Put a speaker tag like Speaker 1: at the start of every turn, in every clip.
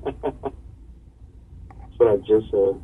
Speaker 1: That's what I just said.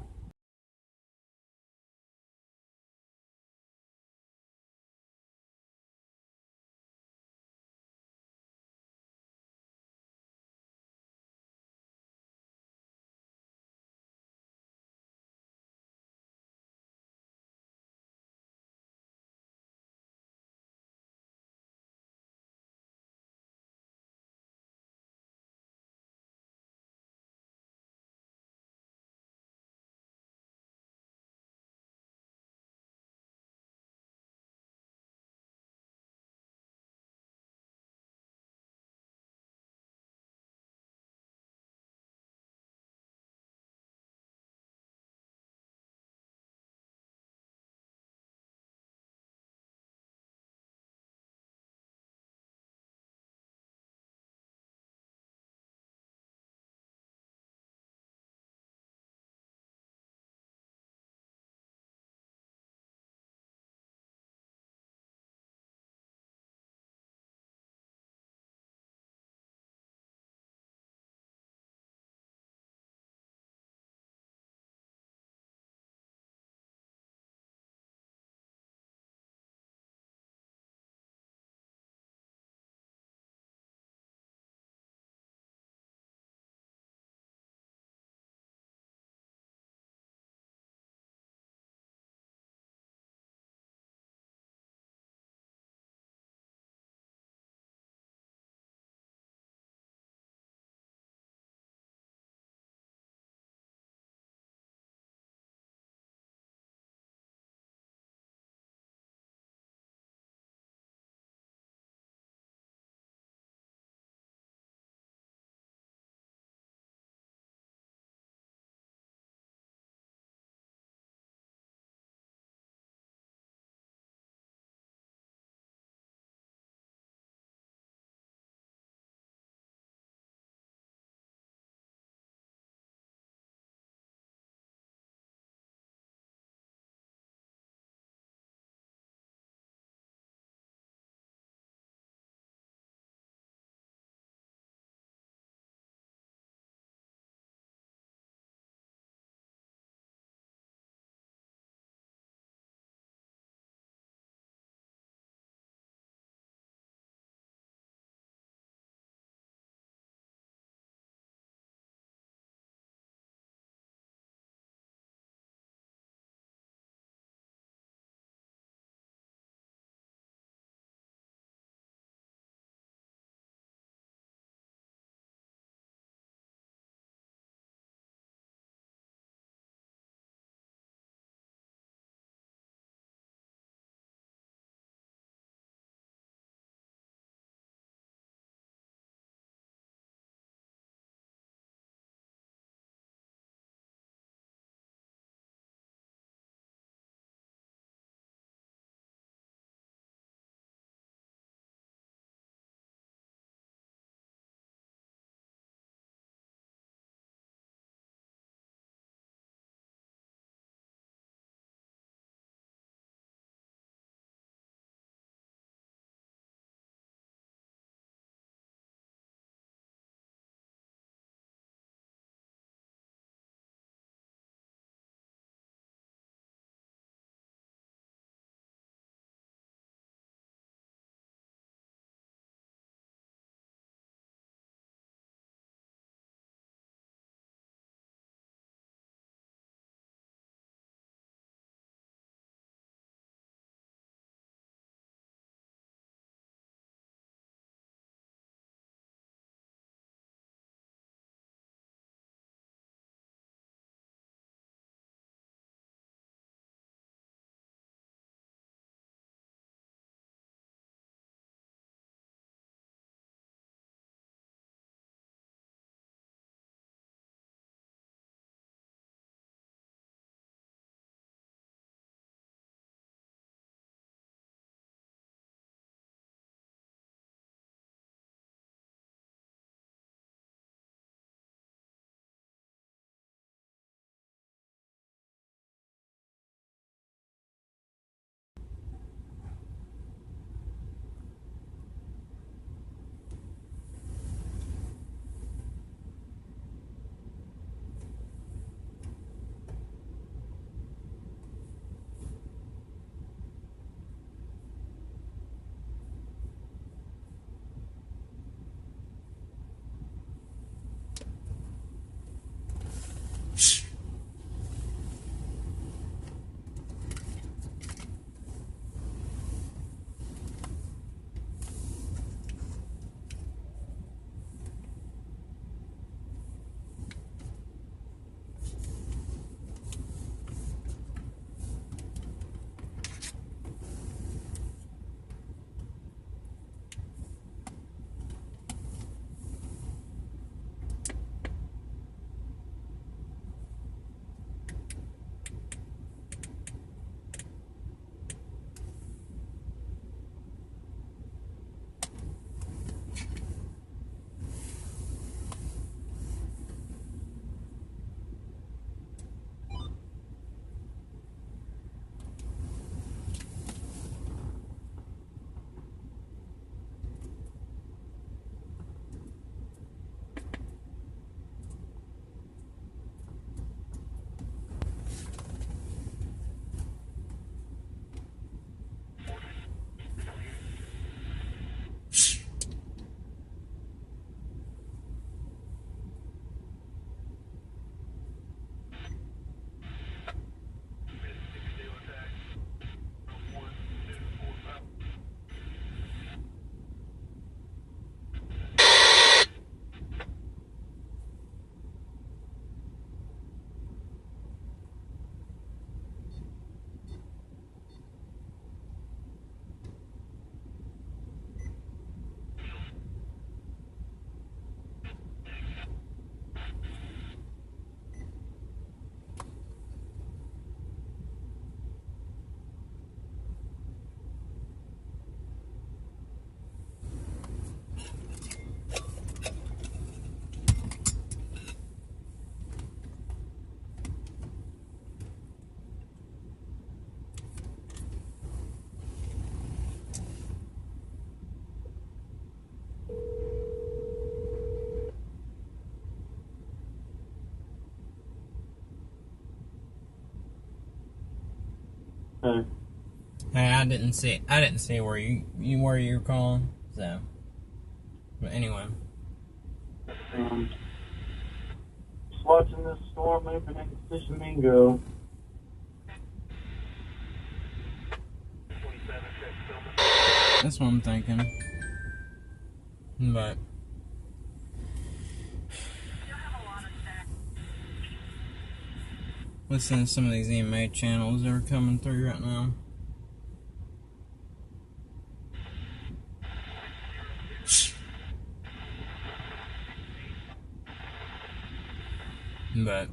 Speaker 1: Hey.
Speaker 2: Hey, I didn't see where you were calling. So, but anyway.
Speaker 1: Just watching this storm moving into Fishermingo.
Speaker 2: That's what I'm thinking. But listen to some of these EMA channels that are coming through right now. But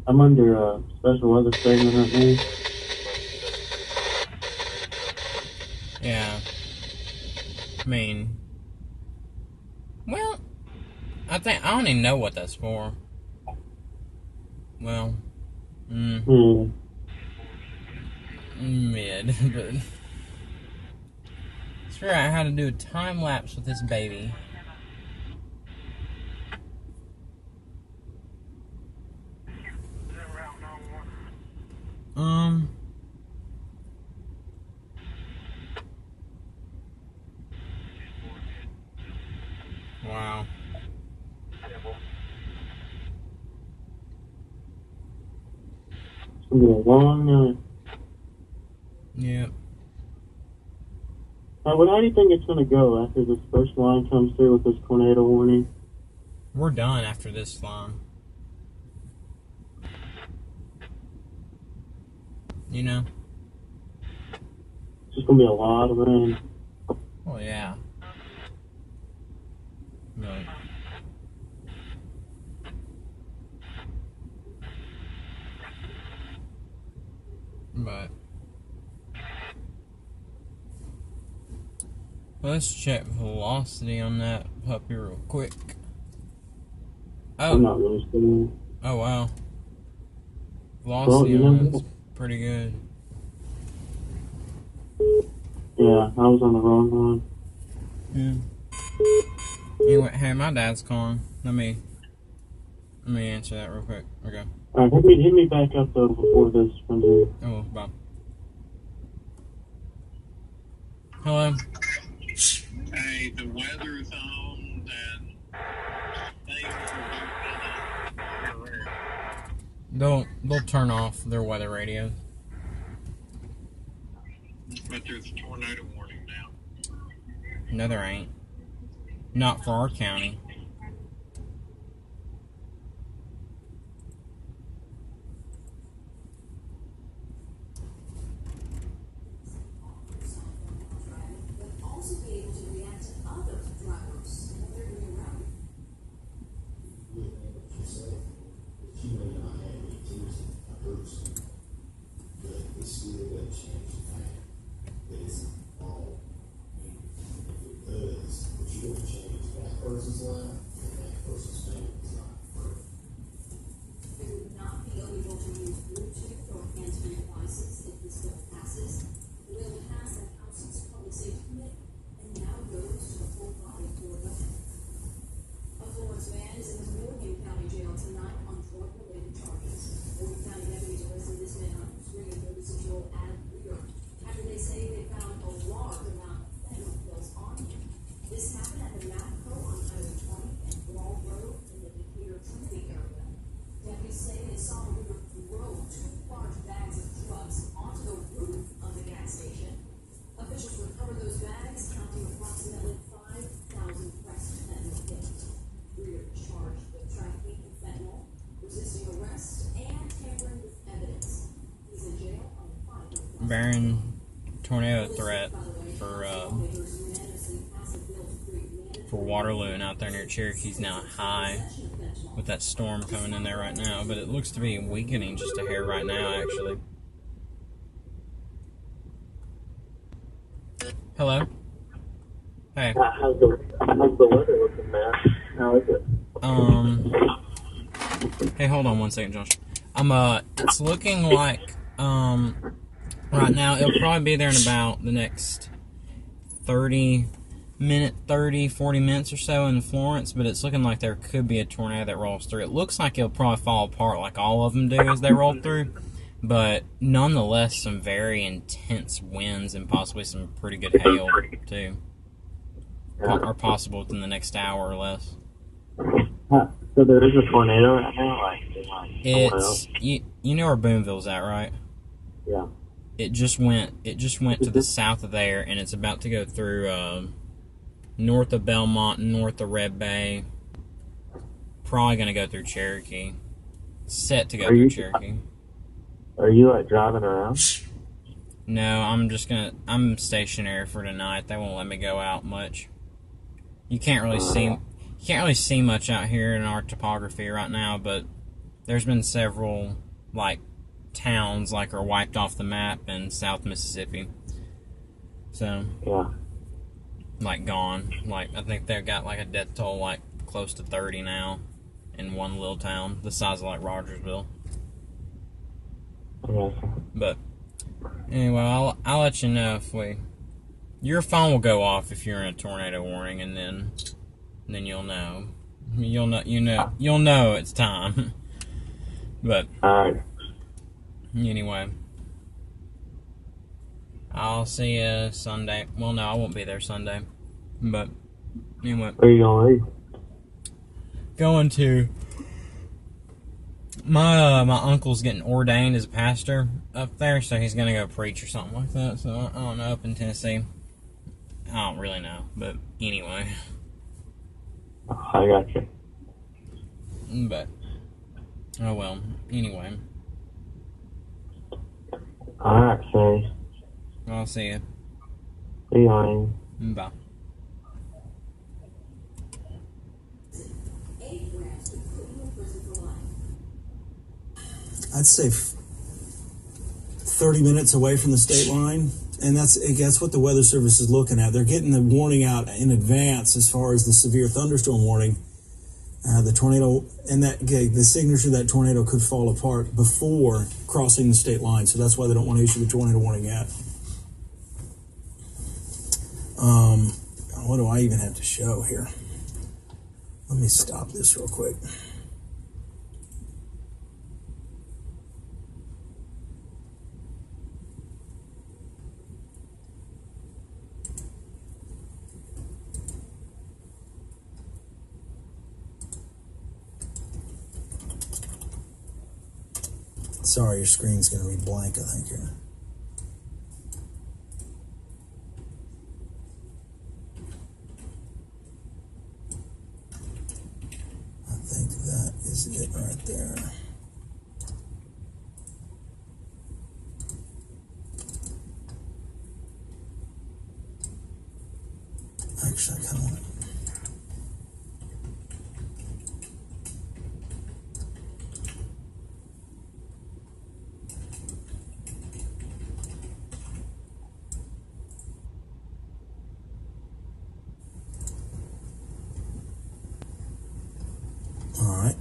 Speaker 1: I'm under a special weather statement right now.
Speaker 2: yeah, I mean, well, I don't even know what that's for. Well, mid, but let's figure out how to do a time lapse with this baby. Wow.
Speaker 1: It's gonna be a long night.
Speaker 2: Yep.
Speaker 1: How do you think it's gonna go after this first line comes through with this tornado warning?
Speaker 2: We're done after this line. You know?
Speaker 1: It's just gonna be a lot of rain.
Speaker 2: Oh, yeah. But let's check velocity on that puppy real quick.
Speaker 1: I'm not really sure.
Speaker 2: Oh, wow. Velocity on that's pretty good.
Speaker 1: Yeah, I was on the wrong one.
Speaker 2: Yeah. Anyway, hey, my dad's calling. Let me answer that real quick. Okay.
Speaker 1: Alright, hit me back up though before this runs in.
Speaker 2: Oh, bye. Hello.
Speaker 3: Hey, the weather's on and things are
Speaker 2: They'll turn off their weather radio.
Speaker 3: But there's a tornado warning now.
Speaker 2: No, there ain't. Not for our county. Bearing tornado threat for Waterloo and out there near Cherokee's now high with that storm coming in there right now, but it looks to be weakening just a hair right now, actually. Hello? Hey.
Speaker 1: How's the weather looking, man? How is it?
Speaker 2: Hey, hold on one second, Josh. It's looking like, right now, it'll probably be there in about the next 40 minutes or so in Florence, but it's looking like there could be a tornado that rolls through. It looks like it'll probably fall apart like all of them do as they roll through, but nonetheless, some very intense winds and possibly some pretty good hail too, are possible within the next hour or less.
Speaker 1: So there is a tornado right now, like
Speaker 2: It's you know where Boonville's at, right?
Speaker 1: Yeah.
Speaker 2: It just went to the south of there, and it's about to go through north of Belmont, north of Red Bay. Probably gonna go through Cherokee. Set to go through Cherokee.
Speaker 1: Are you like driving around?
Speaker 2: No, I'm stationary for tonight. They won't let me go out much. You can't really see much out here in our topography right now, but there's been several like towns like are wiped off the map in South Mississippi. So
Speaker 1: yeah,
Speaker 2: like gone. Like I think they've got like a death toll like close to 30 now in one little town the size of like Rogersville.
Speaker 1: Yeah.
Speaker 2: But anyway, I'll let you know if your phone will go off if you're in a tornado warning, and then you'll know. You'll know it's time. But
Speaker 1: all right.
Speaker 2: Anyway, I'll see you Sunday. Well, no, I won't be there Sunday. But anyway,
Speaker 1: Where are you gonna leave?
Speaker 2: Going to my uncle's getting ordained as a pastor up there, so he's gonna go preach or something like that. So I don't know, up in Tennessee. I don't really know, but anyway.
Speaker 1: I got you.
Speaker 2: But oh well. Anyway.
Speaker 1: All right, Shay.
Speaker 2: I'll see you.
Speaker 1: See you, honey.
Speaker 2: Bye.
Speaker 4: I'd say 30 minutes away from the state line, and that's what the Weather Service is looking at. They're getting the warning out in advance as far as the severe thunderstorm warning. The tornado, and the signature of that tornado could fall apart before crossing the state line, so that's why they don't want to issue the tornado warning yet. What do I even have to show here? Let me stop this real quick. Sorry, your screen's going to be blank, I think, here. I think that is it right there. Actually, I kind of want to... All right.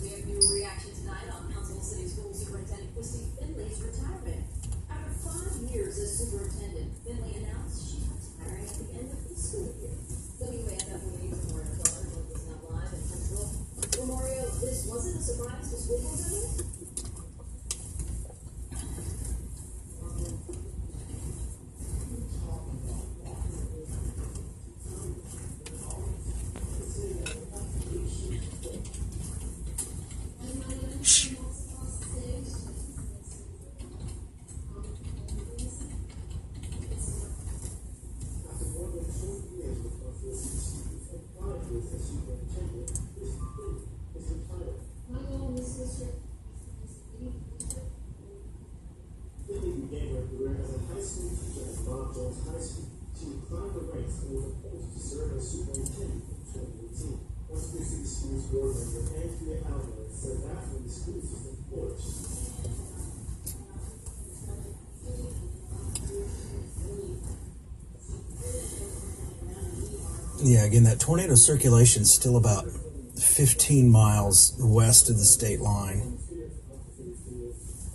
Speaker 5: We have new reaction tonight on Council City School Superintendent Christy Finley's retirement. After 5 years as superintendent, Finley announced she's retiring at the end of the school year. WAFF News Memorial Color is now live in Central. Memorial, this wasn't a surprise to school board members?
Speaker 4: Yeah, again, that tornado circulation is still about 15 miles west of the state line.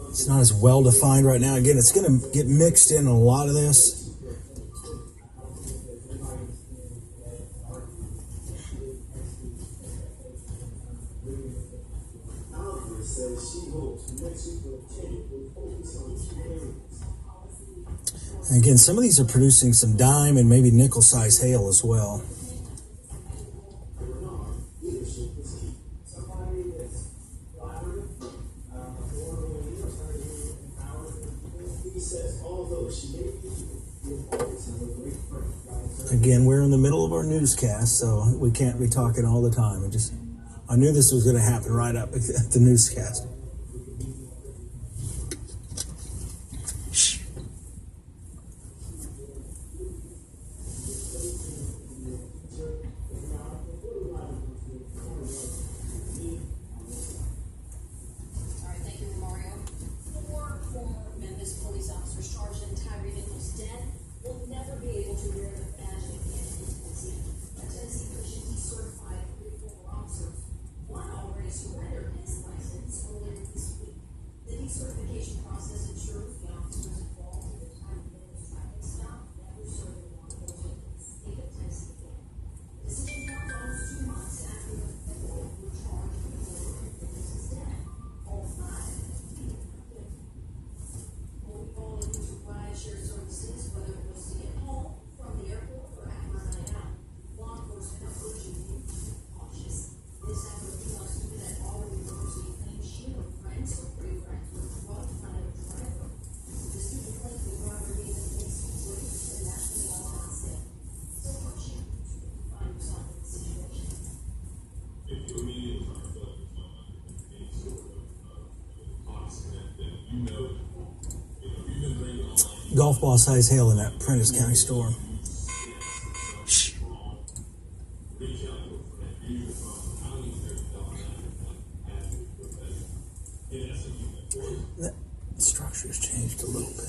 Speaker 4: It's not as well defined right now. Again, it's going to get mixed in a lot of this. And again, some of these are producing some dime and maybe nickel-size hail as well. Again, we're in the middle of our newscast, so we can't be talking all the time. I knew this was going to happen right up at the newscast. Golf ball size hail in that Prentice County storm. That structure's changed a little bit.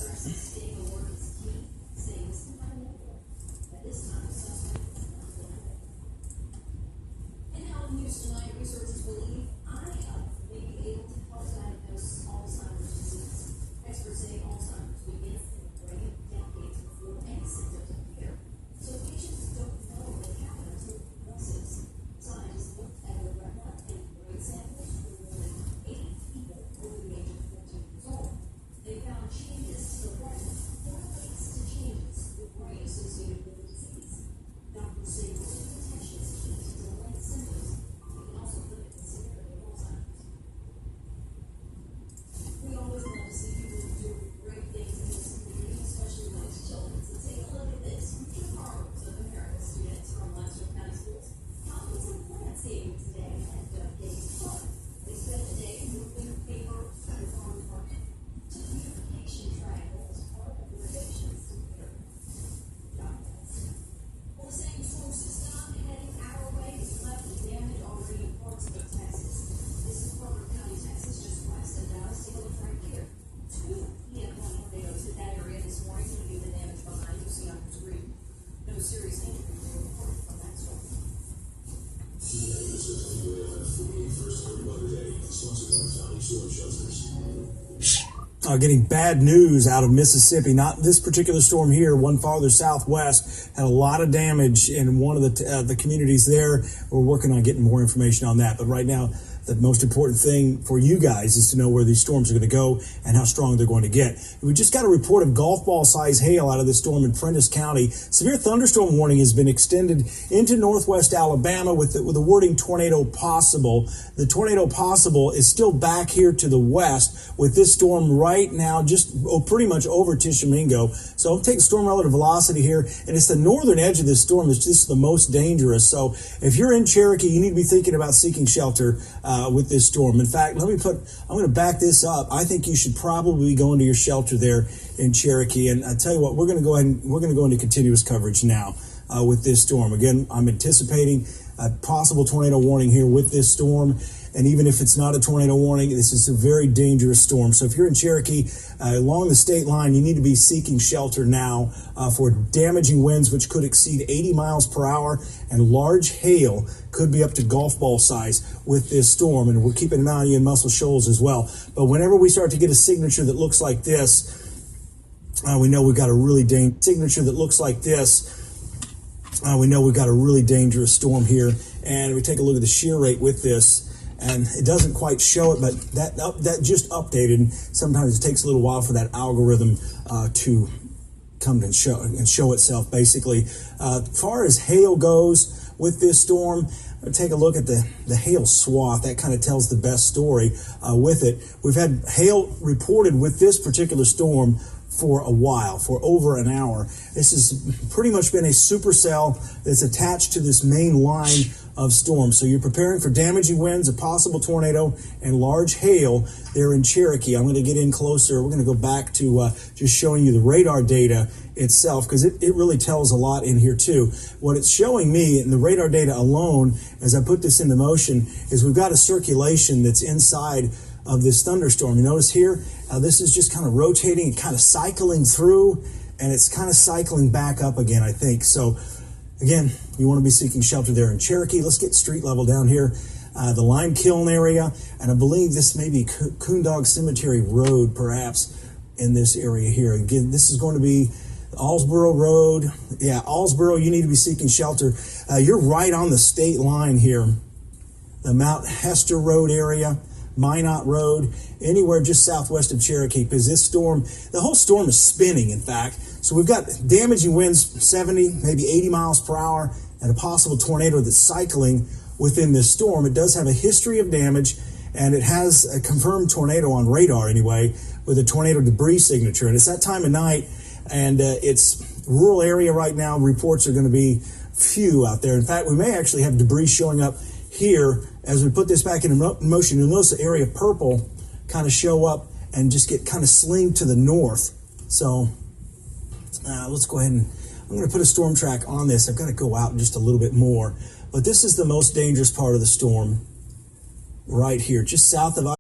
Speaker 4: Getting bad news out of Mississippi. Not this particular storm here, one farther southwest, had a lot of damage in one of the communities there. We're working on getting more information on that. But right now, the most important thing for you guys is to know where these storms are going to go and how strong they're going to get. We just got a report of golf ball size hail out of this storm in Prentice County. Severe thunderstorm warning has been extended into northwest Alabama with the wording tornado possible. The tornado possible is still back here to the west with this storm right now just pretty much over Tishomingo. So I'll take storm relative velocity here, and it's the northern edge of this storm that's just the most dangerous. So if you're in Cherokee, you need to be thinking about seeking shelter with this storm. In fact, I'm going to back this up. I think you should probably be going to your shelter there in Cherokee. And I tell you what, we're going to go into continuous coverage now with this storm. Again, I'm anticipating a possible tornado warning here with this storm. And even if it's not a tornado warning, this is a very dangerous storm. So if you're in Cherokee, along the state line, you need to be seeking shelter now for damaging winds, which could exceed 80 miles per hour, and large hail could be up to golf ball size with this storm. And we're keeping an eye on you in Muscle Shoals as well. But whenever we start to get a signature that looks like this, we know we've got a really dangerous storm here. And we take a look at the shear rate with this. and it doesn't quite show it, but that just updated. Sometimes it takes a little while for that algorithm to come and show itself. Basically, as far as hail goes with this storm, take a look at the hail swath. That kind of tells the best story with it. We've had hail reported with this particular storm for a while, for over an hour. This has pretty much been a supercell that's attached to this main line of storms. So you're preparing for damaging winds, a possible tornado, and large hail there in Cherokee. I'm going to get in closer. We're going to go back to just showing you the radar data itself, because it really tells a lot in here too. What it's showing me in the radar data alone, as I put this into motion, is we've got a circulation that's inside of this thunderstorm. You notice here, this is just kind of rotating and kind of cycling through, and it's kind of cycling back up again, I think. So again, you want to be seeking shelter there in Cherokee. Let's get street level down here. The Lime Kiln area, and I believe this may be Coondog Cemetery Road, perhaps, in this area here. Again, this is going to be Allsboro Road. Yeah, Allsboro, you need to be seeking shelter. You're right on the state line here. The Mount Hester Road area, Minot Road, anywhere just southwest of Cherokee, because this storm, the whole storm is spinning, in fact. So we've got damaging winds 70, maybe 80 miles per hour, and a possible tornado that's cycling within this storm. It does have a history of damage, and it has a confirmed tornado on radar anyway, with a tornado debris signature. And it's that time of night, and it's rural area right now. Reports are going to be few out there. In fact, we may actually have debris showing up here as we put this back into motion. You'll notice the area purple kind of show up and just get kind of sling to the north. So let's go ahead and I'm going to put a storm track on this. I've got to go out just a little bit more, but this is the most dangerous part of the storm right here, just south of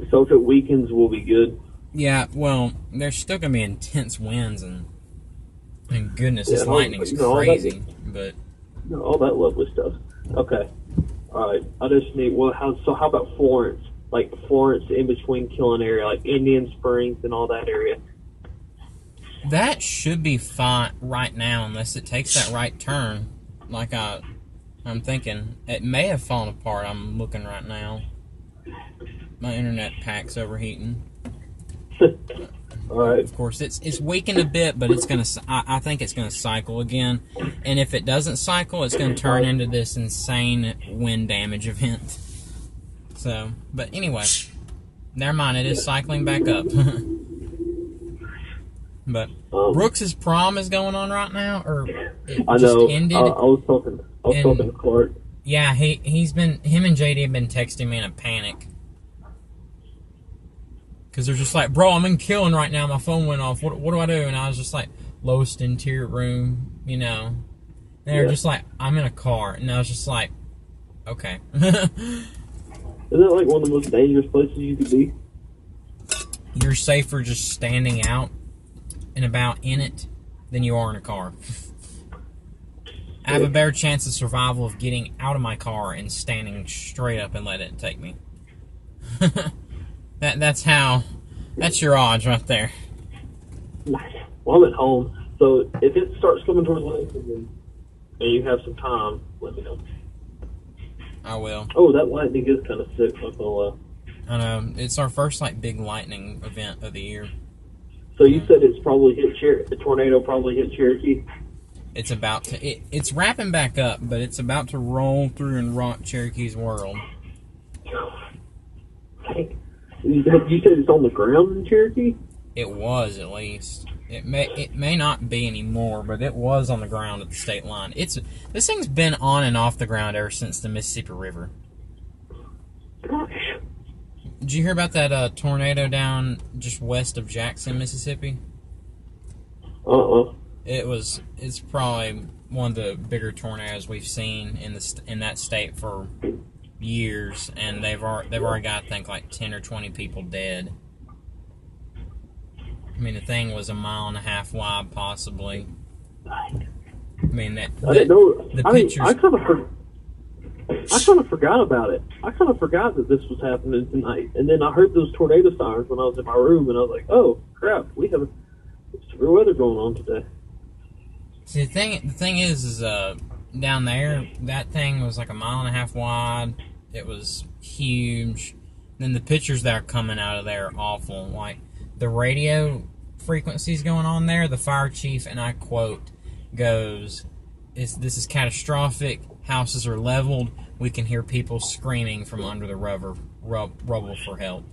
Speaker 6: So if it weakens, we'll be good.
Speaker 2: Yeah, well, there's still going to be intense winds, and goodness, this lightning's crazy. But
Speaker 6: all that lovely stuff. Okay. All right. I just need, how about Florence? Like Florence in between Killen area, like Indian Springs and all that area.
Speaker 2: that should be fine right now, unless it takes that right turn. Like I'm thinking. It may have fallen apart. I'm looking right now. My internet pack's overheating.
Speaker 6: All right.
Speaker 2: Of course, it's weakened a bit, but it's gonna. I think it's gonna cycle again, and if it doesn't cycle, it's gonna turn into this insane wind damage event. So, but anyway, never mind. It is cycling back up. But Brooks's prom is going on right now, or it
Speaker 6: I
Speaker 2: just
Speaker 6: know.
Speaker 2: ended.
Speaker 6: I was talking to Clark.
Speaker 2: Yeah, him and JD have been texting me in a panic. Because they're just like, bro, I'm in Killen right now. My phone went off. What do I do? And I was just like, lowest interior room, you know. And they're just like, I'm in a car. And I was just like, okay.
Speaker 6: Isn't that like one of the most dangerous places you could be?
Speaker 2: You're safer just standing out and about in it than you are in a car. I have a better chance of survival of getting out of my car and standing straight up and letting it take me. That's your odds right there.
Speaker 6: Well, I'm at home, so if it starts coming towards Lansing and you have some time, let me know.
Speaker 2: I will.
Speaker 6: Oh, that lightning is kind of sick, not gonna lie.
Speaker 2: I know. It's our first big lightning event of the year.
Speaker 6: So you said it's probably hit the tornado probably hit Cherokee?
Speaker 2: It's about to. It's wrapping back up, but it's about to roll through and rock Cherokee's world.
Speaker 6: You said it's on the ground in Cherokee?
Speaker 2: It was, at least. It may not be anymore, but it was on the ground at the state line. This thing's been on and off the ground ever since the Mississippi River.
Speaker 6: Gosh.
Speaker 2: Did you hear about that tornado down just west of Jackson, Mississippi? It's probably one of the bigger tornadoes we've seen in that state for years, and they've already got, I think, like 10 or 20 people dead. I mean, the thing was 1.5 miles wide, possibly. I mean, I didn't know.
Speaker 6: The pictures. I kind of forgot about it. I kind of forgot that this was happening tonight, and then I heard those tornado sirens when I was in my room, and I was like, "Oh crap, we have severe weather going on today."
Speaker 2: See, the thing is down there, that thing was like 1.5 miles wide. It was huge. And then the pictures that are coming out of there are awful. Like, the radio frequencies going on there, the fire chief, and I quote, goes, this is catastrophic. Houses are leveled. We can hear people screaming from under the rubble for help.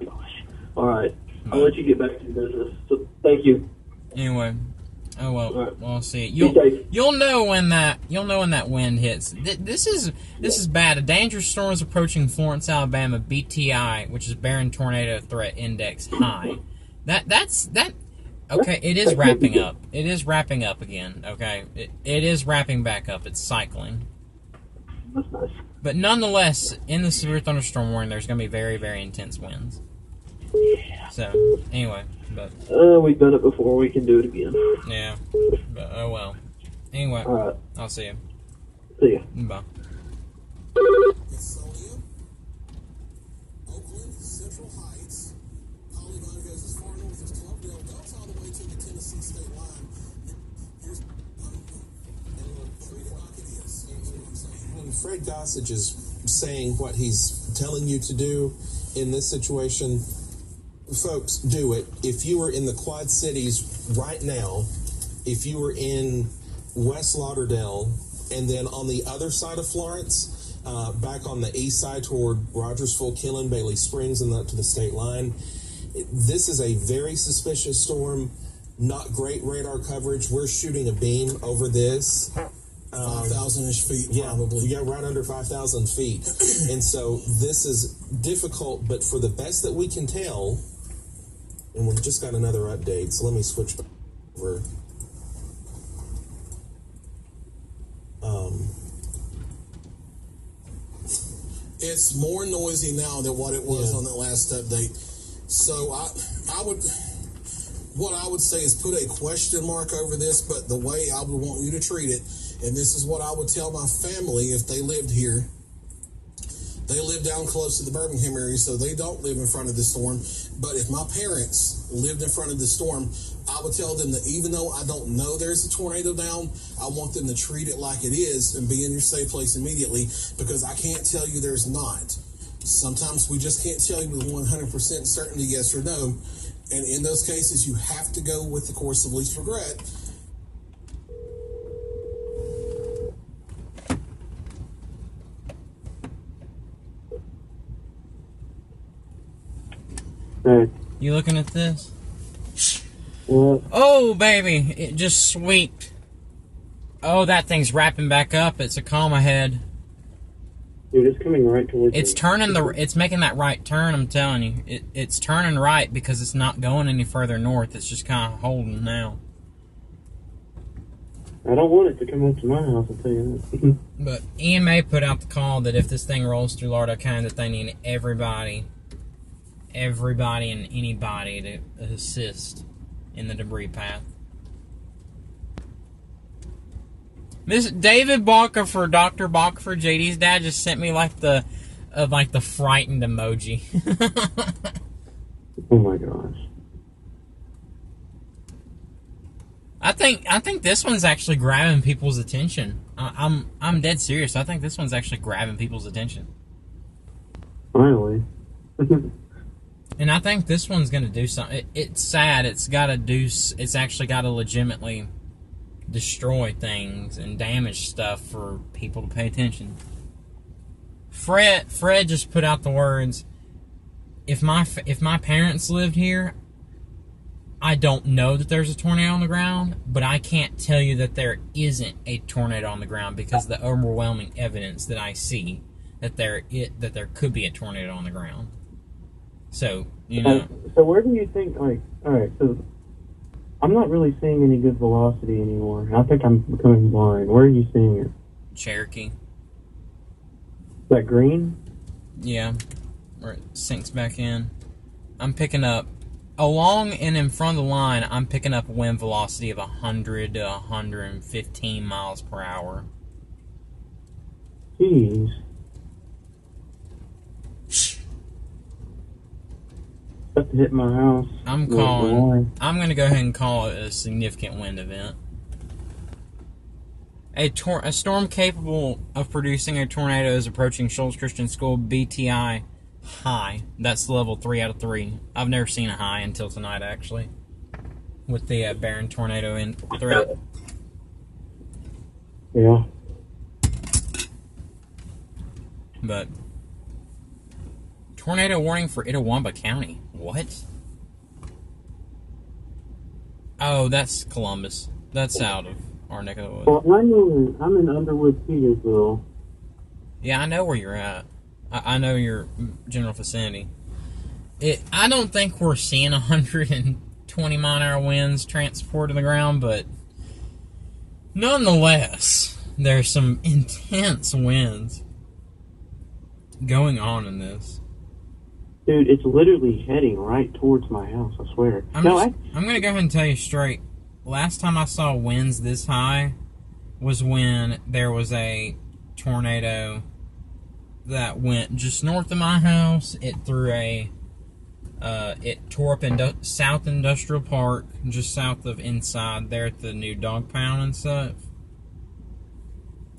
Speaker 6: Gosh. All right. I'll let you get back to your business. So, thank you.
Speaker 2: Anyway. Oh well,
Speaker 6: right.
Speaker 2: Well, I'll see. You'll know when that wind hits. This is bad. A dangerous storm is approaching Florence, Alabama. BTI, which is Barron Tornado Threat Index, high. That's. Okay, it is wrapping up. It is wrapping up again. Okay, it is wrapping back up. It's cycling.
Speaker 6: That's nice.
Speaker 2: But nonetheless, in the severe thunderstorm warning, there's going to be very, very intense winds. So anyway. But
Speaker 6: we've done it before. We can do it again.
Speaker 2: Yeah. But, oh well. Anyway,
Speaker 6: all right.
Speaker 2: I'll see you.
Speaker 6: See ya.
Speaker 2: Bye.
Speaker 4: Oakland, Central Heights, Polygon goes as far north as Clubdale, goes all the way to the Tennessee state line. Here's Fred Gossage is what I'm saying. When Fred Gossage is saying what he's telling you to do in this situation, folks, do it. If you were in the Quad Cities right now, if you were in West Lauderdale, and then on the other side of Florence, back on the east side toward Rogersville, Killen, Bailey Springs, and up to the state line, this is a very suspicious storm. Not great radar coverage. We're shooting a beam over this.
Speaker 7: 5,000-ish feet, probably.
Speaker 4: Yeah, right under 5,000 feet. And so this is difficult, but for the best that we can tell, and we've just got another update, so let me switch back over.
Speaker 7: It's more noisy now than what it was on that last update. So what I would say is put a question mark over this, but the way I would want you to treat it, and this is what I would tell my family if they lived here. They live down close to the Birmingham area, so they don't live in front of the storm. But if my parents lived in front of the storm, I would tell them that even though I don't know there's a tornado down, I want them to treat it like it is and be in your safe place immediately, because I can't tell you there's not. Sometimes we just can't tell you with 100% certainty yes or no. And in those cases, you have to go with the course of least regret.
Speaker 1: Hey,
Speaker 2: You looking at this?
Speaker 1: what?
Speaker 2: Oh, baby, it just sweeped. Oh, that thing's wrapping back up. It's a calm ahead.
Speaker 1: Dude, it's coming right towards
Speaker 2: It's
Speaker 1: me.
Speaker 2: turning it's making that right turn, I'm telling you. It's turning right because it's not going any further north. It's just kind of holding now.
Speaker 1: I don't want it to come up to my house, I'll tell you that.
Speaker 2: But EMA put out the call that if this thing rolls through Lauderdale County, that they need everybody and anybody to assist in the debris path. This David Balker, Dr. Balker, JD's dad, just sent me like the frightened emoji.
Speaker 1: Oh my gosh.
Speaker 2: I think this one's actually grabbing people's attention. I'm dead serious. I think this one's actually grabbing people's attention.
Speaker 1: Finally.
Speaker 2: And I think this one's going to do something. It's sad. It's actually got to legitimately destroy things and damage stuff for people to pay attention. Fred just put out the words, if my parents lived here, I don't know that there's a tornado on the ground, but I can't tell you that there isn't a tornado on the ground because the overwhelming evidence that I see that there could be a tornado on the ground. So, you know.
Speaker 1: So where do you think, alright, so I'm not really seeing any good velocity anymore. I think I'm becoming blind. Where are you seeing it?
Speaker 2: Cherokee.
Speaker 1: Is that green?
Speaker 2: Yeah. Where it sinks back in. I'm picking up, along and in front of the line, I'm picking up a wind velocity of 100 to 115 miles per hour.
Speaker 1: Jeez. About to hit my house.
Speaker 2: I'm going to go ahead and call it a significant wind event. A storm capable of producing a tornado is approaching Shoals Christian School BTI high. That's level 3 out of 3. I've never seen a high until tonight, actually, with the Barron tornado in threat.
Speaker 1: Yeah.
Speaker 2: But tornado warning for Itawamba County. What? Oh, that's Columbus. That's out of our neck of the woods.
Speaker 1: Well, I'm in Underwood, Petersville.
Speaker 2: Yeah, I know where you're at. I know your general vicinity. I don't think we're seeing 120 mile an hour winds transport to the ground, but nonetheless, there's some intense winds going on in this.
Speaker 1: Dude, it's literally heading right towards my house, I swear.
Speaker 2: I'm going to go ahead and tell you straight. Last time I saw winds this high was when there was a tornado that went just north of my house. It threw it tore up South Industrial Park, just south of inside there at the new dog pound and stuff.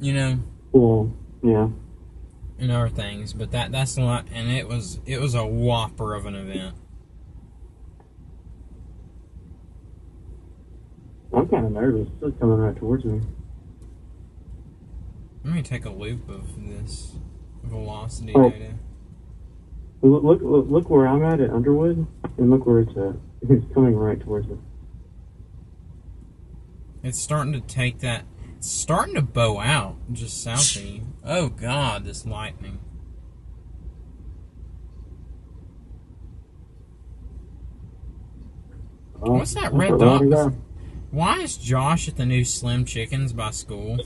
Speaker 2: You know?
Speaker 1: Cool. Yeah.
Speaker 2: And other things, but that's a lot, and it was a whopper of an event.
Speaker 1: I'm kind of nervous. It's coming right towards me.
Speaker 2: Let me take a loop of this velocity
Speaker 1: Oh.
Speaker 2: data.
Speaker 1: Look where I'm at Underwood, and look where it's at. It's coming right towards me.
Speaker 2: It's starting to take that. It's starting to bow out just south of you. Oh God, this lightning. What's that red dot? Why is Josh at the new Slim Chickens by school?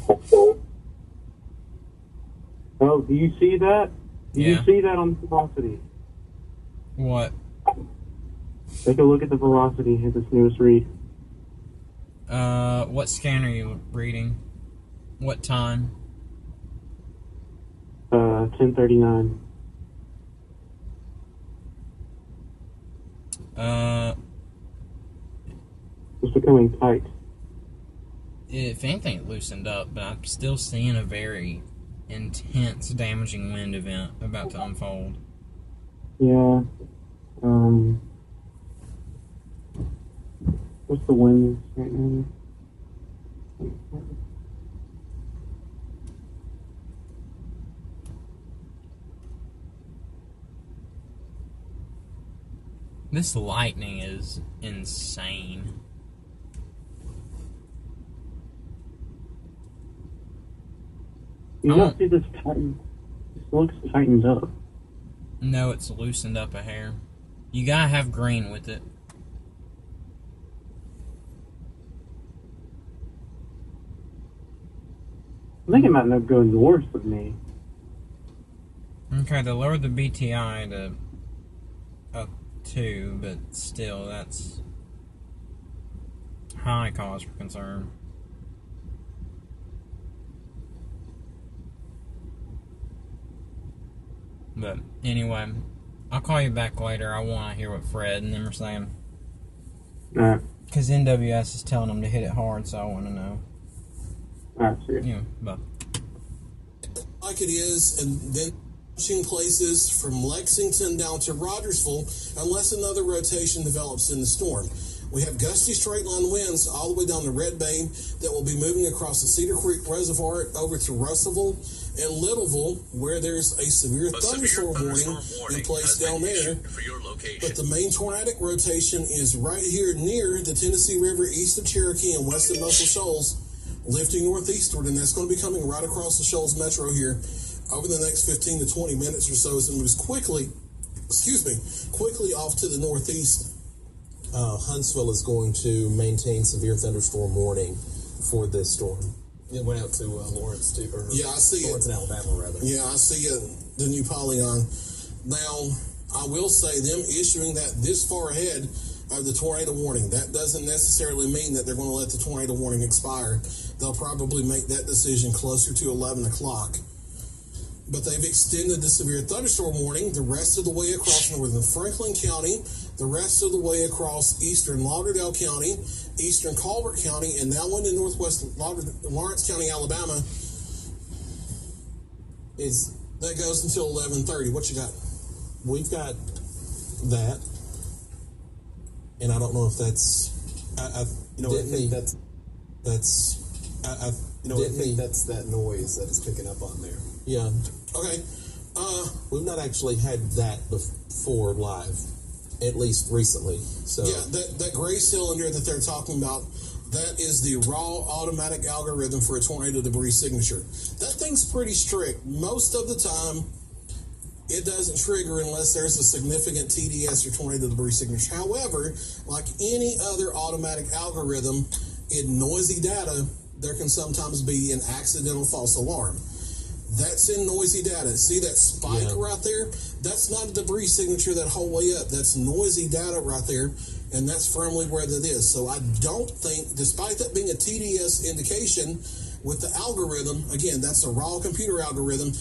Speaker 1: Oh, do you see that? Did
Speaker 2: Yeah.
Speaker 1: you see that on velocity?
Speaker 2: What?
Speaker 1: Take a look at the velocity at this newest read.
Speaker 2: What scan are you reading? What time?
Speaker 1: 10:39. It's becoming tight.
Speaker 2: If anything, it loosened up, but I'm still seeing a very intense, damaging wind event about to unfold.
Speaker 1: Yeah. What's the wind right now?
Speaker 2: This lightning is insane.
Speaker 1: You
Speaker 2: Oh.
Speaker 1: don't see this tighten. This looks tightened up.
Speaker 2: No, it's loosened up a hair. You gotta have green with it.
Speaker 1: I think it might not go north with me.
Speaker 2: Okay, they lowered the BTI to a 2, but still, that's high cause for concern. But anyway, I'll call you back later. I want to hear what Fred and them are saying.
Speaker 1: Alright.
Speaker 2: Because NWS is telling them to hit it hard, so I want to know.
Speaker 1: Alright, see ya.
Speaker 2: Yeah, bye.
Speaker 7: Like it is, and then switching places from Lexington down to Rogersville unless another rotation develops in the storm. We have gusty straight line winds all the way down to Red Bay that will be moving across the Cedar Creek Reservoir over to Russellville and Littleville, where there's a severe thunderstorm warning in place down there. But the main tornadic rotation is right here near the Tennessee River, east of Cherokee and west of Muscle Shoals, lifting northeastward, and that's going to be coming right across the Shoals Metro here over the next 15 to 20 minutes or so as it moves quickly off to the northeast.
Speaker 8: Huntsville is going to maintain severe thunderstorm warning for this storm. It went out to Lawrence too, or
Speaker 7: Yeah, I see
Speaker 8: Lawrence
Speaker 7: it.
Speaker 8: in Alabama, rather.
Speaker 7: Yeah, I see the new Polygon. Now, I will say them issuing that this far ahead of the tornado warning, that doesn't necessarily mean that they're going to let the tornado warning expire. They'll probably make that decision closer to 11 o'clock. But they've extended the severe thunderstorm warning the rest of the way across northern Franklin County, the rest of the way across eastern Lauderdale County, eastern Colbert County, and now into northwest Lawrence County, Alabama. That goes until 11:30. What you got?
Speaker 8: We've got that, and I don't know if that's. I think that's that noise that is picking up on there. Yeah.
Speaker 7: Okay.
Speaker 8: We've not actually had that before live, at least recently. So
Speaker 7: Yeah, that gray cylinder that they're talking about, that is the raw automatic algorithm for a tornado debris signature. That thing's pretty strict. Most of the time, it doesn't trigger unless there's a significant TDS or tornado debris signature. However, like any other automatic algorithm, in noisy data, there can sometimes be an accidental false alarm. That's in noisy data. See that spike right there? That's not a debris signature that whole way up. That's noisy data right there, and that's firmly where that is. So I don't think, despite that being a TDS indication with the algorithm, again, that's a raw computer algorithm,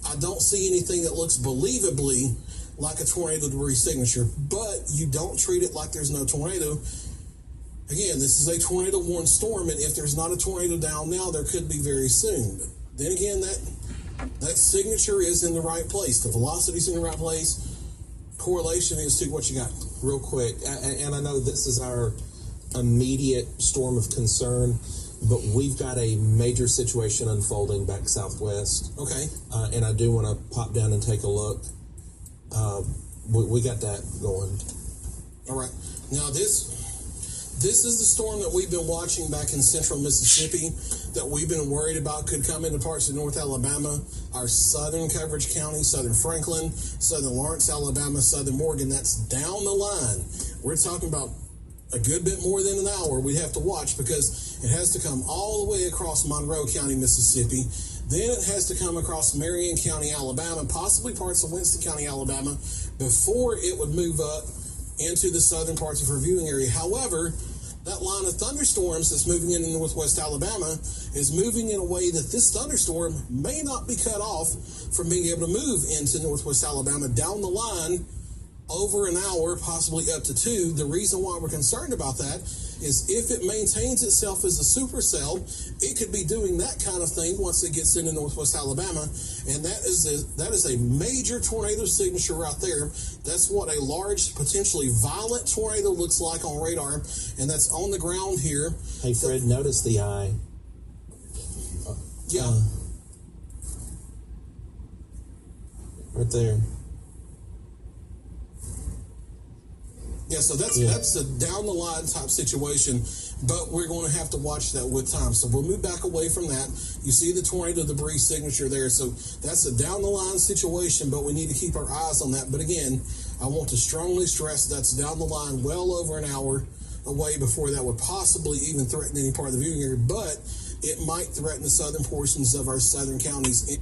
Speaker 7: I don't see anything that looks believably like a tornado debris signature. But you don't treat it like there's no tornado. Again, this is a tornado warned storm, and if there's not a tornado down now, there could be very soon. But then again, that signature is in the right place. The velocity's in the right place. Correlation is to what you got.
Speaker 8: real quick, and I know this is our immediate storm of concern, but we've got a major situation unfolding back southwest.
Speaker 7: Okay.
Speaker 8: And I do want to pop down and take a look. We got that going.
Speaker 7: All right. Now this is the storm that we've been watching back in central Mississippi that we've been worried about could come into parts of North Alabama, our southern coverage county, southern Franklin, southern Lawrence, Alabama, southern Morgan. That's down the line. We're talking about a good bit more than an hour we have to watch because it has to come all the way across Monroe County, Mississippi, Then it has to come across Marion County, Alabama, possibly parts of Winston County, Alabama, before it would move up into the southern parts of our viewing area. However, that line of thunderstorms that's moving into northwest Alabama is moving in a way that this thunderstorm may not be cut off from being able to move into northwest Alabama down the line over an hour, possibly up to 2. The reason why we're concerned about that is if it maintains itself as a supercell, it could be doing that kind of thing once it gets into northwest Alabama, and that is a major tornado signature right there. That's what a large, potentially violent tornado looks like on radar, and that's on the ground here.
Speaker 8: Hey, Fred, notice the eye.
Speaker 7: Yeah.
Speaker 8: Right there.
Speaker 7: Yeah, so that's a down the line type situation, but we're going to have to watch that with time. So we'll move back away from that. You see the tornado debris signature there, so that's a down the line situation, but we need to keep our eyes on that. But again, I want to strongly stress that's down the line, well over an hour away before that would possibly even threaten any part of the viewing area, but it might threaten the southern portions of our southern counties.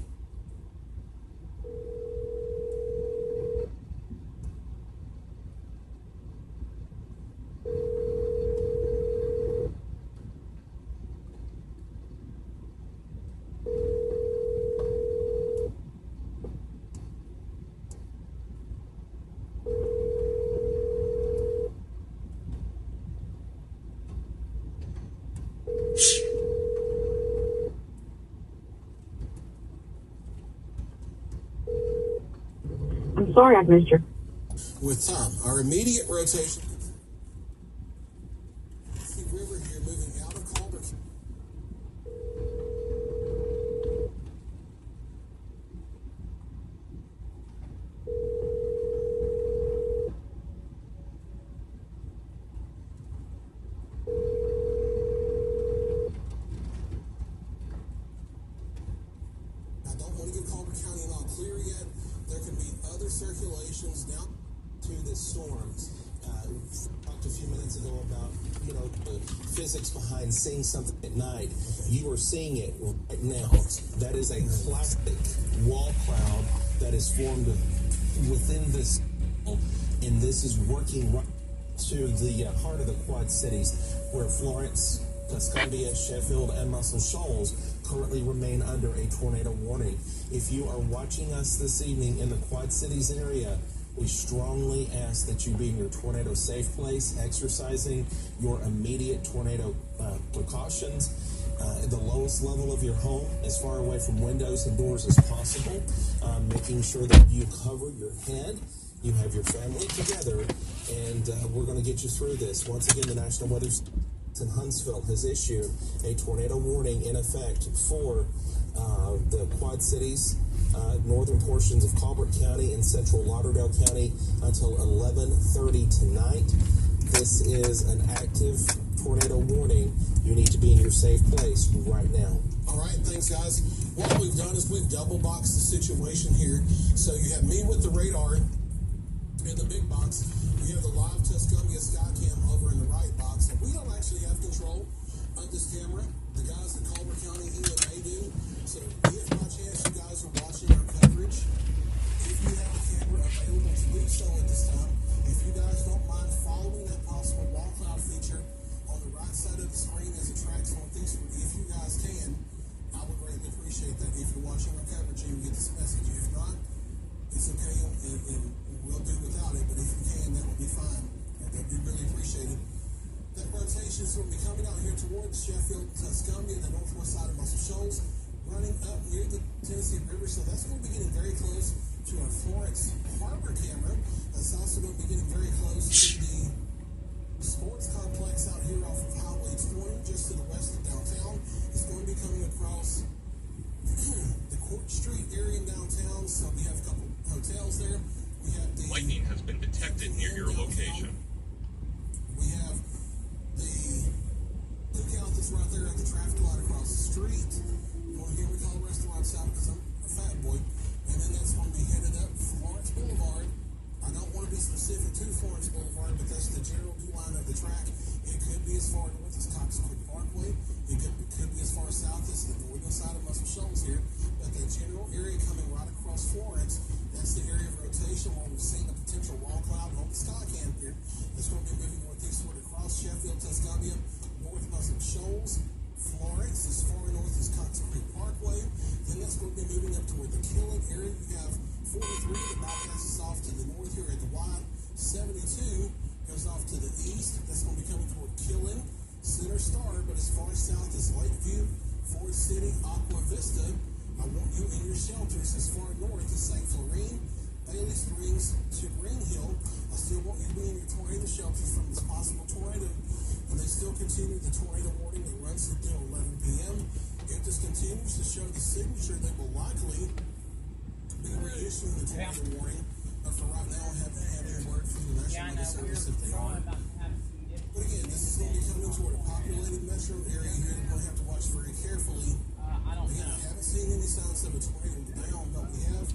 Speaker 1: I'm sorry I missed you.
Speaker 7: With time, our immediate rotation. River here moving out of Colbert. I don't want to get Colbert County all clear yet. There can be other circulations down
Speaker 8: To the storms. Talked a few minutes ago about the physics behind seeing something at night. You are seeing it right now. That is a classic wall cloud that is formed within this, and this is working right to the heart of the Quad Cities, where Florence, Tuscumbia, Sheffield, and Muscle Shoals currently remain under a tornado warning. If you are watching us this evening in the Quad Cities area, we strongly ask that you be in your tornado safe place, exercising your immediate tornado precautions at the lowest level of your home, as far away from windows and doors as possible, making sure that you cover your head, you have your family together, and we're going to get you through this. Once again, the National Weather in Huntsville has issued a tornado warning in effect for the Quad Cities, northern portions of Colbert County and central Lauderdale County until 11:30 tonight. This is an active tornado warning. You need to be in your safe place right now.
Speaker 7: All right, thanks, guys. What we've done is we've double boxed the situation here. So you have me with the radar in the big box. We have the live Tuscumbia Skycam over in the right box. And we don't actually have control of this camera. The guys at Colbert County EMA do. So if by chance you guys are watching our coverage, if you have a camera available to do so at this time, if you guys don't mind following that possible wall cloud feature on the right side of the screen as it tracks northeast, if you guys can, I would greatly appreciate that. If you're watching our coverage, you get this message. If not, it's okay, and we'll do without it, but if you can, that would be fine. That'd be really appreciated. That rotation is going to be coming out here towards Sheffield, Tuscumbia, the northwest side of Muscle Shoals, running up near the Tennessee River, so that's going to be getting very close to our Florence Harbor camera. That's also going to be getting very close to the sports complex out here off of Highway 20, just to the west of downtown. It's going to be coming across the Court Street area in downtown, so we have a couple hotels there. We have the
Speaker 9: Lightning has been detected near your location.
Speaker 7: We have the lookout that's right there at the traffic light across the street. You want to hear me call the restaurant out because I'm a fat boy. And then that's going to be headed up Florence Boulevard. I don't want to be specific to Florence Boulevard, but that's the general line of the track. It could be as far north as Cox Creek Parkway. It could be as far south as the northern side of Muscle Shoals here. it's going to be moving northeastward across Sheffield, Tuscaloosa, north by some Shoals, Florence, as far north as Cox Creek Parkway. Then that's going to be moving up toward the Killen area. You have 43 that bypasses off to the north here at the Y. 72 goes off to the east. That's going to be coming toward Killen, Center Star, but as far south as Lakeview, Ford City, Aqua Vista. I want you in your shelters as far north as St. Florine, Bailey Springs to Green Hill. I still want you to be in your tornado shelters from this possible tornado. And they still continue the tornado warning that runs until 11 p.m. If this continues to show the signature, they will likely be reissuing the tornado warning. But for right now, I haven't had any word from the National Weather Service if they are. But again, this is going to be coming toward a populated metro area here. We're going to have to watch very carefully. Again, I haven't seen any signs of a tornado down, but we have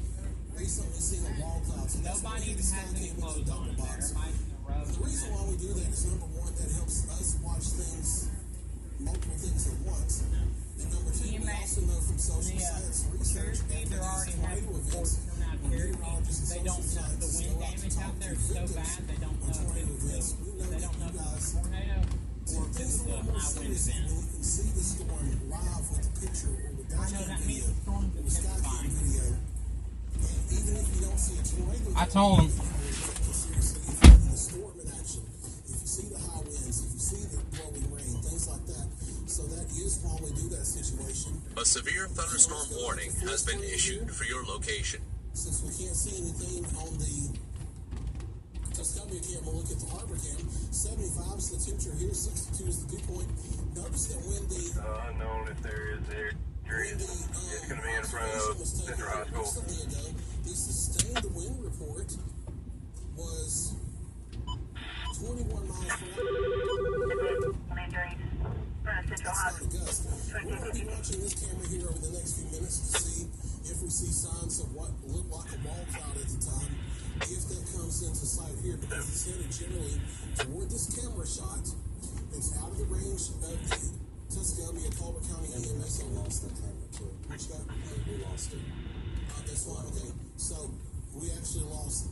Speaker 7: recently seen a wall cloud. So nobody even has any clothes on. The reason why we do that is, number one, that helps us watch things, multiple things at once. And number two, we also know from social science research that these tornado events, meteorologists and social scientists go out to talk to victims of tornado events. We know that you guys take things a little more seriously when you can see the storm live with the picture or with dashcam video or with skycam video. And even if you don't see a tornado,
Speaker 2: I told him.
Speaker 7: seriously, if you see the storm in action, if you see the high winds, if you see the blowing rain, things like that. So that is why we do that situation.
Speaker 9: A severe thunderstorm warning has been issued for your location.
Speaker 7: Since we can't see anything on the Tuscaloosa cam, we'll look at the harbor cam. 75 is the temperature here, 62 is the dew point. Notice that when the
Speaker 10: unknown if there is there. It's going to be in front of Central High School.
Speaker 7: The sustained wind report was 21 miles per hour. That's not a gust. We're going to be watching this camera here over the next few minutes to see if we see signs of what looked like a wall cloud at the time, if that comes into sight here, because it's headed generally toward this camera shot. It's out of the range of the Tuscaloosa, Colbert County EMS. I lost that camera too. Which guy? We lost it. That's fine. Okay. So we actually lost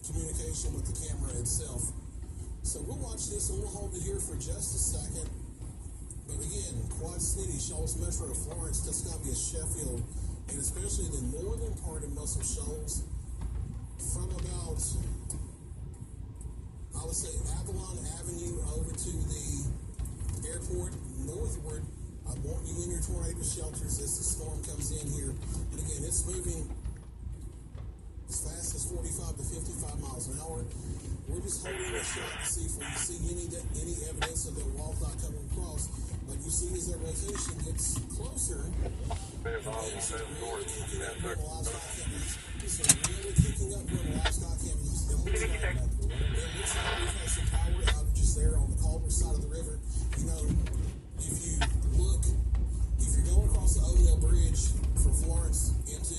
Speaker 7: communication with the camera itself. So we'll watch this and we'll hold it here for just a second. But again, Quad City, Shoals Metro, Florence, Tuscaloosa, Sheffield, and especially the northern part of Muscle Shoals, from about, I would say, Avalon Avenue over to the airport northward. I want you in your tornado shelters as the storm comes in here. And again, it's moving as fast as 45 to 55 miles an hour. We're just holding a shot to see if we see any evidence of that wall cloud coming across. But you see as that rotation gets closer, it's really kicking up where the livestock cameras. It looks like we've had some power outages there on the Culver side of the river. You know, if you're going across the O'Neill Bridge from Florence into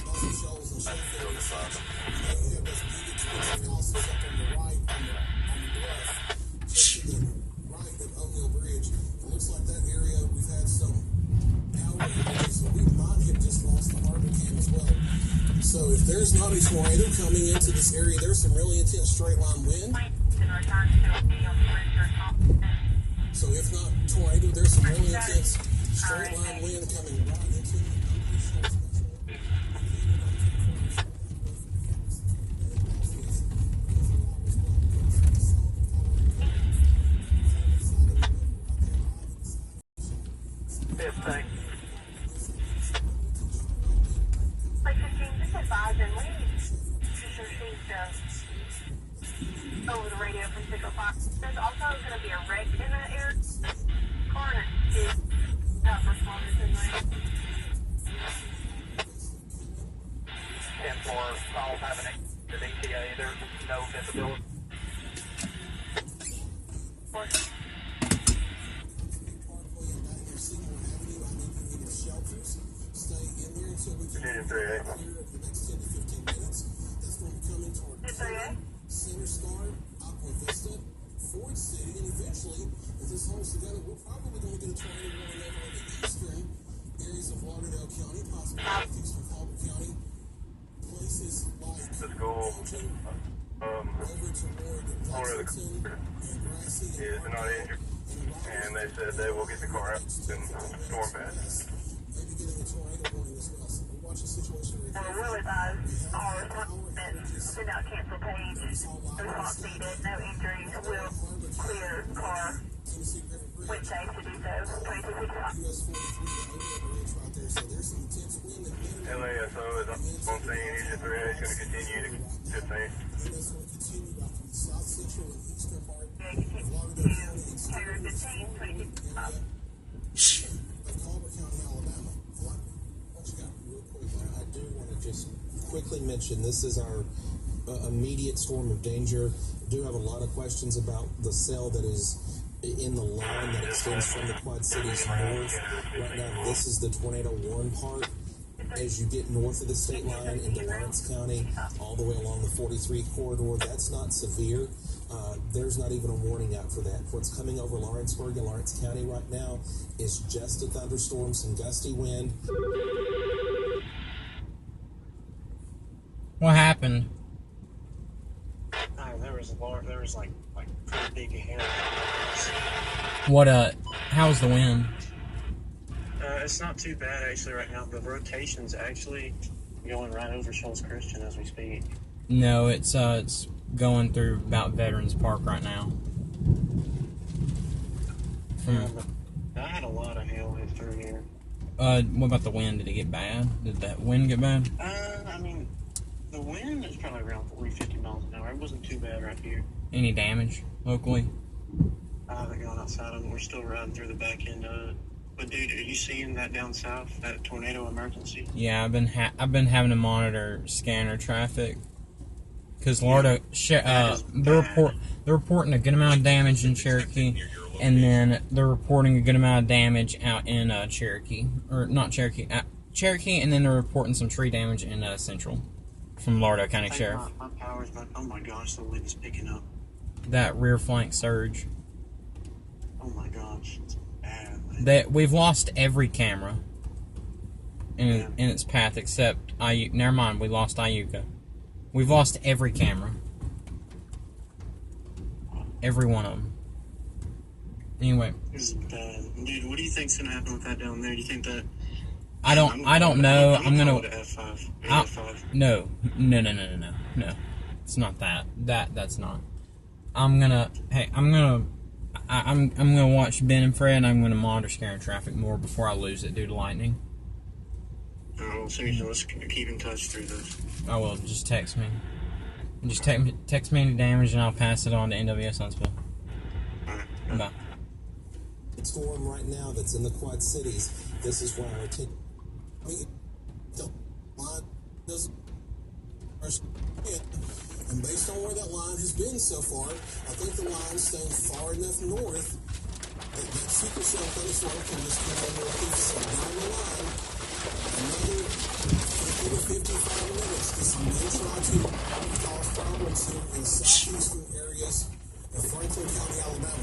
Speaker 7: Muscle Shoals and Sheffield and such, you have those big expensive houses up on the right, on the bluff, just to the right of O'Neill Bridge. It looks like that area, we've had some power outages, so we might have just lost the harbor cam as well. So if there's not a tornado coming into this area, there's some really intense straight line wind. So if not tornado, there's some really intense straight line wind coming right into the
Speaker 10: Thing.
Speaker 11: Like 15, just advise and leave. She received over the radio from 605. There's also going to be a wreck in that area. Coroner is not responded in there.
Speaker 10: 10-4, calls having the DTA. There's no visibility. Virginia 3A.
Speaker 7: The next 10 to 15 minutes, that's going to be coming toward Center Star, Aqua Vista, Ford City, and eventually, as this holds together, we're probably going to get a tornado rolling over in the eastern areas of Lauderdale County, possibly northeastern Colbert County, places like
Speaker 10: the school. owner of the car is not injured, and they said they will get the car out in storm path.
Speaker 11: We'll advise all respondents send out cancel page. Response needed, no injuries, will clear car. When safe to do so. 2265.
Speaker 10: LASO is on scene. Agent 3A is going to continue to 15.
Speaker 8: I do want to just quickly mention this is our immediate storm of danger. Do have a lot of questions about the cell that is in the line that extends from the Quad Cities north. Right now, this is the tornado warn part. As you get north of the state line into Lawrence County, all the way along the 43 corridor, that's not severe. There's not even a warning out for that. What's coming over Lawrenceburg and Lawrence County right now is just a thunderstorm, some gusty wind.
Speaker 2: What happened?
Speaker 12: There was like pretty big hair.
Speaker 2: How's the wind?
Speaker 12: It's not too bad actually right now. The rotation's actually going right over Shoals Christian as we speak.
Speaker 2: No, it's going through about Veterans Park right now.
Speaker 12: I had a lot of hail hit through here.
Speaker 2: What about the wind? Did it get bad? Did that wind get bad?
Speaker 12: I mean, the wind is probably around 40, 50 miles an hour. It wasn't too bad right here.
Speaker 2: Any damage locally?
Speaker 12: I haven't gone outside of it. We're still riding through the back end of it. But dude, are you seeing that down south? That tornado emergency?
Speaker 2: Yeah, I've been having to monitor scanner traffic because Florida they're reporting a good amount of damage in Cherokee, and then they're reporting a good amount of damage out in Cherokee, or not Cherokee, Cherokee, and then they're reporting some tree damage in Central from Lauderdale County Sheriff.
Speaker 12: My power's back. Oh my gosh, the wind's picking up.
Speaker 2: That rear flank surge.
Speaker 12: Oh my gosh, it's bad. Man.
Speaker 2: We've lost every camera in its path except Iuka. Never mind, we lost Iuka. We've lost every camera. Every one of them. Anyway.
Speaker 12: This is bad. Dude, what do you think's gonna happen with that down there? Do you think that...
Speaker 2: I don't know. I'm gonna...
Speaker 12: F5.
Speaker 2: No. It's not that. That's not. I'm gonna watch Ben and Fred, and I'm gonna monitor scaring traffic more before I lose it due to lightning.
Speaker 12: Oh, seriously, let's keep in touch through this.
Speaker 2: I will. Just text me. Just text me any damage, and I'll pass it on to NWS Huntsville.
Speaker 12: Alright.
Speaker 2: Bye.
Speaker 8: Storm right now that's in the Quad Cities. This is why our the line doesn't. And based on where that line has been so far, I think the line's staying far enough north that super cell thunderstorm can just come over and so down the line. Another 50 to 55 minutes. This may try to cause problems here in southeastern areas of Franklin County, Alabama.